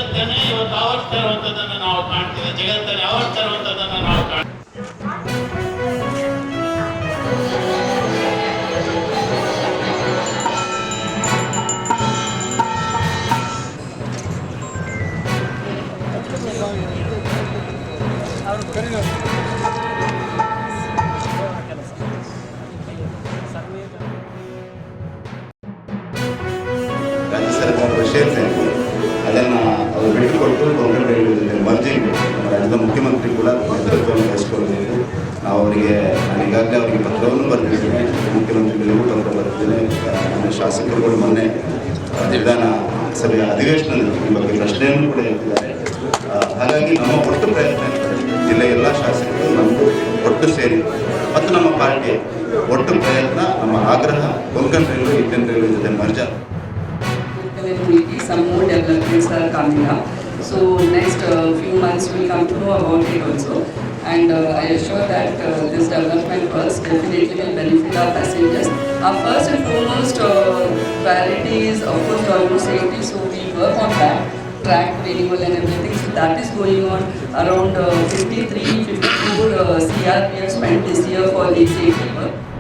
ಜಗತ್ತನ್ನೇ ಇವತ್ತು ಆವರಿಸ್ತಾ ಇರುವಂಥದ್ದನ್ನು ನಾವು ಕಾಣ್ತೀವಿ. ಜಗತ್ತನ್ನೇ ಆವರಿಸ್ತಾ ಇರುವಂಥದ್ದನ್ನು ನಾವು ಕಾಣ್ತೀವಿ. ರಾಜ್ಯ ಸರ್ಕಾರದ ಸೇರಿಸಿ ಅದನ್ನು ಅವರು ಬಿಟ್ಟುಕೊಟ್ಟು ಕೊಂಕಣ ರೈಲ್ವೆ ಜೊತೆ ಮರ್ಜಿಂಗ್ ನಮ್ಮ ರಾಜ್ಯದ ಮುಖ್ಯಮಂತ್ರಿ ಕೂಡ ನೇತೃತ್ವವನ್ನು ವಹಿಸಿಕೊಳ್ಳಬೇಕು. ನಾವು ಅವರಿಗೆ ನಾನು ಈಗಾಗಲೇ ಅವರಿಗೆ ಪತ್ರವನ್ನು ಬರೆದಿದ್ದೇನೆ, ಮುಖ್ಯಮಂತ್ರಿಗಳಿಗೂ ಪತ್ರ ಬರೆದಿದ್ದೇನೆ. ನಮ್ಮ ಶಾಸಕರುಗಳು ಮೊನ್ನೆ ವಿಧಾನ ಸಭೆಯ ಅಧಿವೇಶನದಲ್ಲಿ ಈ ಬಗ್ಗೆ ಪ್ರಶ್ನೆಯನ್ನು ಕೂಡ ಎತ್ತಿದ್ದಾರೆ. ಹಾಗಾಗಿ ನಮ್ಮ ಒಟ್ಟು ಪ್ರಯತ್ನ ಜಿಲ್ಲೆಯ ಎಲ್ಲ ಶಾಸಕರು ನಮ್ಮದು ಒಟ್ಟು ಸೇರಿ ಮತ್ತು ನಮ್ಮ ಪಾರ್ಟಿಯ ಒಟ್ಟು ಪ್ರಯತ್ನ, ನಮ್ಮ ಆಗ್ರಹ ಕೊಂಕಣ ರೈಲ್ವೆ ಇಂಡಿಯನ್ ರೈಲ್ವೆ ಜೊತೆ merge. Some more developments are coming up. So next few months we'll come to know about it also. And I assure that this development works definitely will benefit our passengers. Our first and foremost priority is of course road safety. So we work on that, track renewal and everything. So that is going on. Around 53-54 CR we have spent this year for the safety work.